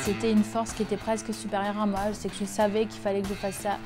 c'était une force qui était presque supérieure à moi. C'est que je savais qu'il fallait que je fasse ça.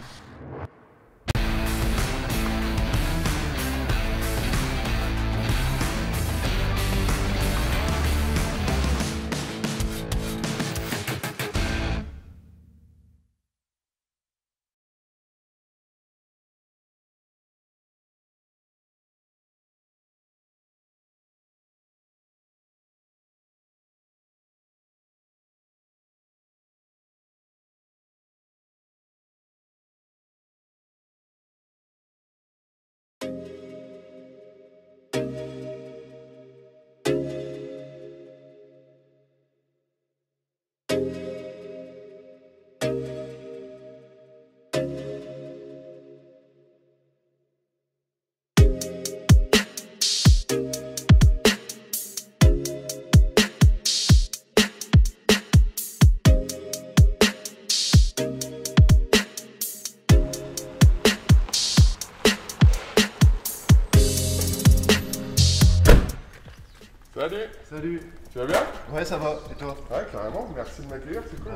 Salut. Salut. Tu vas bien? Ouais, ça va. Et toi? Ouais, carrément. Merci de m'accueillir, c'est cool.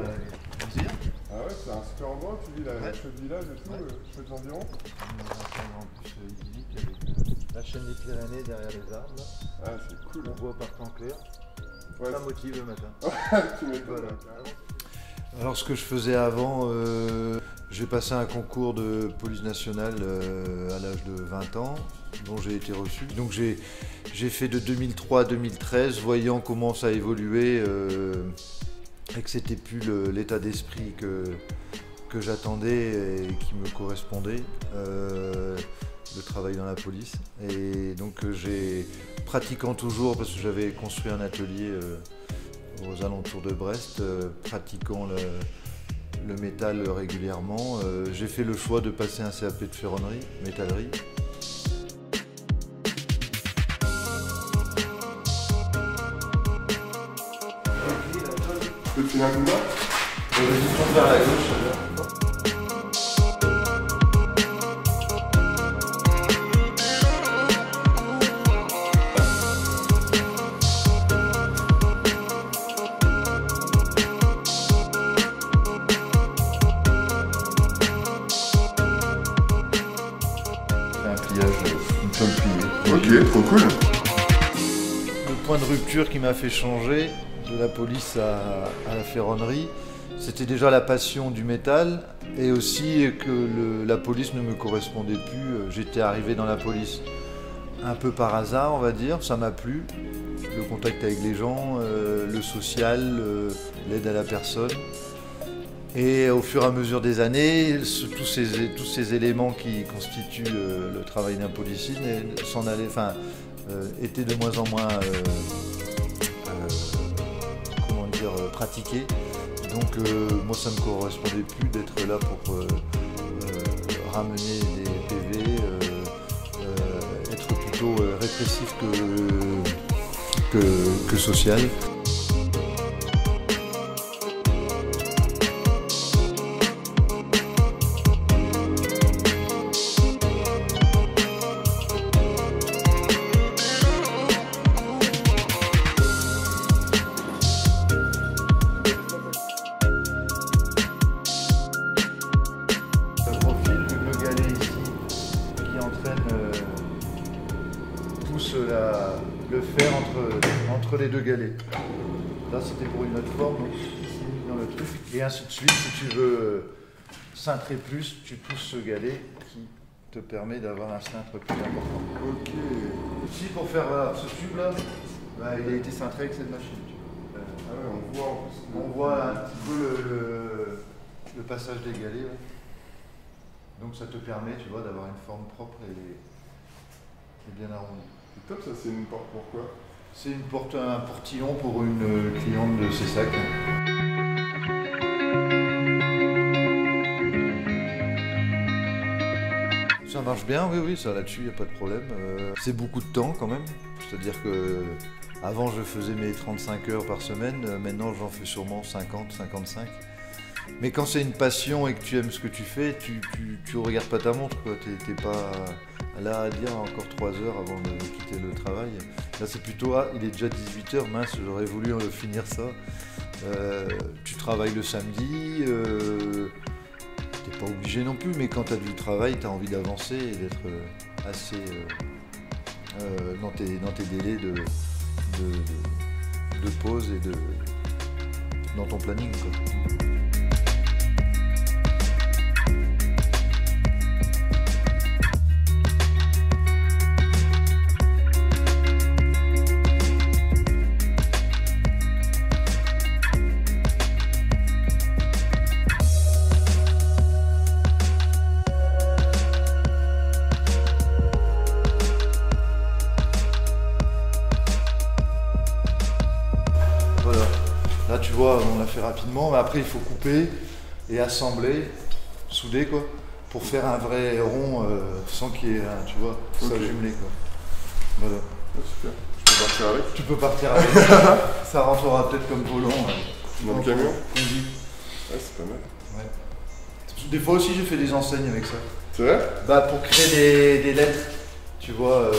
Plaisir. Ah ouais, c'est un super endroit. Tu vis la chouette village et tout, chouettes environs. En plus idyllique avec la chaîne des Pyrénées derrière les arbres. Là. Ah, c'est cool. On voit par temps clair. Ouais, ça motive le matin. Tu m'étonnes, Voilà. carrément. Alors ce que je faisais avant, j'ai passé un concours de police nationale à l'âge de 20 ans, dont j'ai été reçu. Donc j'ai fait de 2003 à 2013, voyant comment ça évoluait et que c'était plus l'état d'esprit que j'attendais et qui me correspondait, le travail dans la police. Et donc pratiquant toujours, parce que j'avais construit un atelier aux alentours de Brest, pratiquant le métal régulièrement, j'ai fait le choix de passer un CAP de ferronnerie, métallerie. Tu peux te filer un coup de main? Je tourne vers la gauche. Un pliage, une tôle pliée. Ok, trop cool. Le point de rupture qui m'a fait changer de la police à la ferronnerie, c'était déjà la passion du métal et aussi que la police ne me correspondait plus. J'étais arrivé dans la police un peu par hasard, on va dire, ça m'a plu. Le contact avec les gens, le social, l'aide à la personne. Et au fur et à mesure des années, tous ces éléments qui constituent le travail d'un policier étaient de moins en moins pratiqués. Donc moi ça ne me correspondait plus d'être là pour ramener des PV, être plutôt répressif que social. Le fer entre les deux galets. Là c'était pour une autre forme, donc ici dans le truc. Et ainsi de suite, si tu veux cintrer plus, tu pousses ce galet qui te permet d'avoir un cintre plus important. Ok. Ici pour faire ce tube là, il a été cintré avec cette machine. Ah ouais, on voit en plus. On voit un petit peu le passage des galets. Ouais. Donc ça te permet, tu vois, d'avoir une forme propre et bien arrondie. C'est top, ça, c'est une porte pourquoi? C'est un portillon pour une cliente de Cessac. Ça marche bien, oui, ça là-dessus, il n'y a pas de problème. C'est beaucoup de temps quand même. C'est-à-dire que avant je faisais mes 35 heures par semaine, maintenant j'en fais sûrement 50, 55. Mais quand c'est une passion et que tu aimes ce que tu fais, tu regardes pas ta montre, quoi. T'es pas là à dire encore 3 heures avant de quitter le travail. Là c'est plutôt, il est déjà 18 h, mince, j'aurais voulu finir ça. Tu te travailles le samedi, t'es pas obligé non plus, mais quand tu as du travail, tu as envie d'avancer et d'être assez dans tes délais de pause et dans ton planning, quoi. Voilà, là tu vois, on l'a fait rapidement, mais après il faut couper et assembler, souder quoi, pour faire un vrai rond sans qu'il y ait, tu vois, ça jumelé quoi. Voilà. Super. Je peux partir avec? Tu peux partir avec. Ça rentrera peut-être comme volant. Dans le camion? Conduit. Ouais, c'est pas mal. Ouais. Des fois aussi j'ai fait des enseignes avec ça. C'est vrai? Bah pour créer des lettres, tu vois.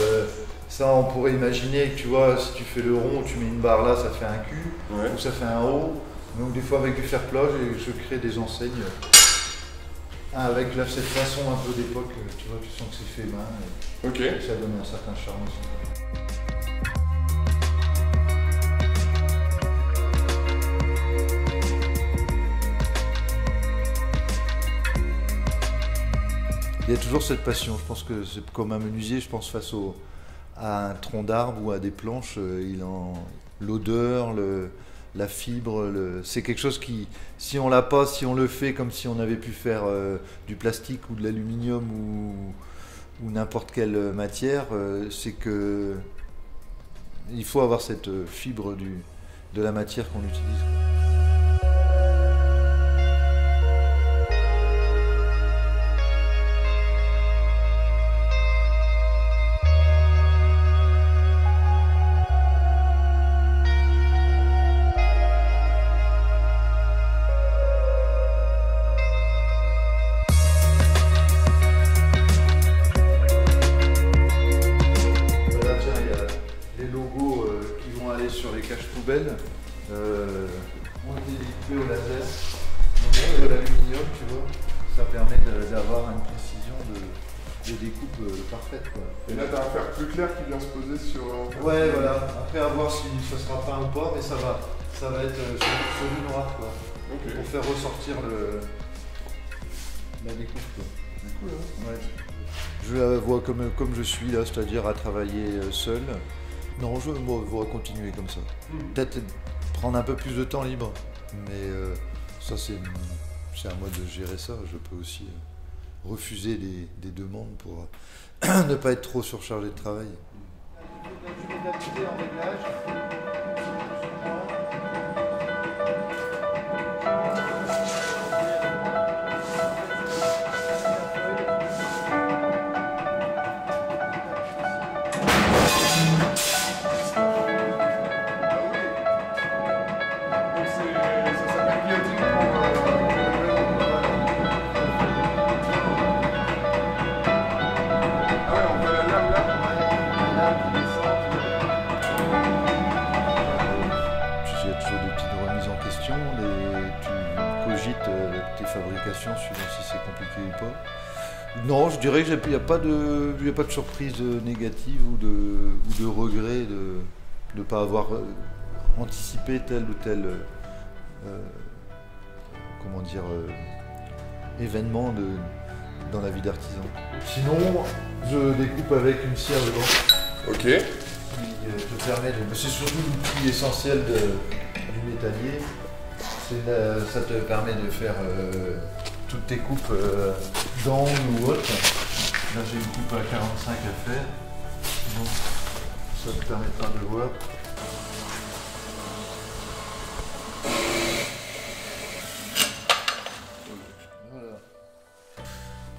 Ça, on pourrait imaginer que tu vois, si tu fais le rond, tu mets une barre là, ça fait un Q, ou ça fait un O. Donc des fois avec du fer plat, je crée des enseignes avec là, cette façon un peu d'époque, tu vois, tu sens que c'est fait main. Et ça donne un certain charme aussi. Il y a toujours cette passion, je pense que c'est comme un menuisier, je pense face à un tronc d'arbre ou à des planches, l'odeur, la fibre, c'est quelque chose qui, si on l'a pas, si on le fait comme si on avait pu faire du plastique ou de l'aluminium ou n'importe quelle matière, c'est que il faut avoir cette fibre de la matière qu'on utilise. Sur les caches poubelles, ont été découpés au laser, de l'aluminium, tu vois. Ça permet d'avoir une précision de découpe parfaite, quoi. Et là, t'as un fer plus clair qui vient se poser sur. Ouais, voilà. Après, à voir si ça sera peint ou pas, mais ça va être sur du noir, quoi. Pour faire ressortir la découpe, quoi. C'est cool, hein. Ouais. Je la vois comme je suis là, c'est-à-dire à travailler seul. Non, je vais continuer comme ça. Peut-être prendre un peu plus de temps libre, mais ça c'est à moi de gérer ça. Je peux aussi refuser des demandes pour ne pas être trop surchargé de travail. Tes fabrications suivant si c'est compliqué ou pas. Non, je dirais qu'il n'y a pas de surprise négative ou de regret de ne pas avoir anticipé tel ou tel événement dans la vie d'artisan. Sinon, je découpe avec une scie à ruban. Ok. Qui te permet c'est surtout l'outil essentiel du métallier. Ça te permet de faire toutes tes coupes d'angle ou autre. Là j'ai une coupe à 45 à faire. Donc ça te permettra de voir. Voilà.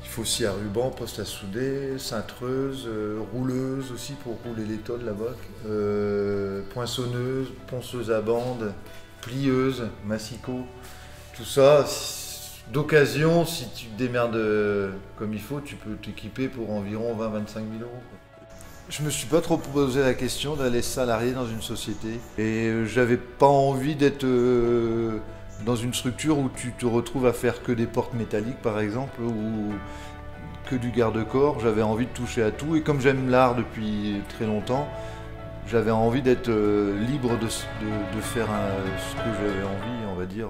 Il faut aussi un ruban, poste à souder, cintreuse, rouleuse aussi pour rouler les tonnes là-bas. Poinçonneuse, ponceuse à bande. Plieuse, massicot, tout ça, d'occasion, si tu te démerdes comme il faut, tu peux t'équiper pour environ 20-25 000 euros. Je me suis pas trop posé la question d'aller salarié dans une société et j'avais pas envie d'être dans une structure où tu te retrouves à faire que des portes métalliques par exemple, ou que du garde-corps. J'avais envie de toucher à tout, et comme j'aime l'art depuis très longtemps, j'avais envie d'être libre de faire ce que j'avais envie, on va dire,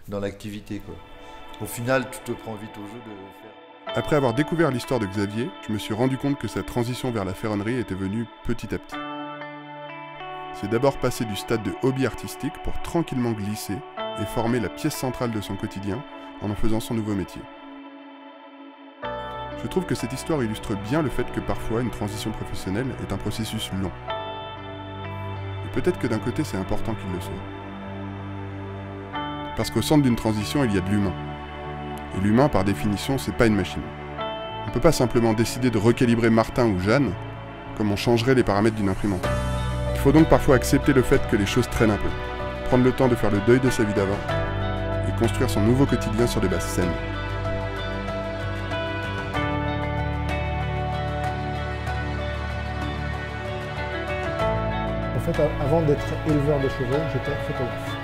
dans l'activité, quoi. Au final, tu te prends vite au jeu de faire. Après avoir découvert l'histoire de Xavier, je me suis rendu compte que sa transition vers la ferronnerie était venue petit à petit. C'est d'abord passé du stade de hobby artistique pour tranquillement glisser et former la pièce centrale de son quotidien en faisant son nouveau métier. Je trouve que cette histoire illustre bien le fait que parfois une transition professionnelle est un processus long. Et peut-être que d'un côté c'est important qu'il le soit. Parce qu'au centre d'une transition il y a de l'humain. Et l'humain par définition c'est pas une machine. On ne peut pas simplement décider de recalibrer Martin ou Jeanne comme on changerait les paramètres d'une imprimante. Il faut donc parfois accepter le fait que les choses traînent un peu, prendre le temps de faire le deuil de sa vie d'avant et construire son nouveau quotidien sur des bases saines. En fait, avant d'être éleveur de chevaux, j'étais photographe.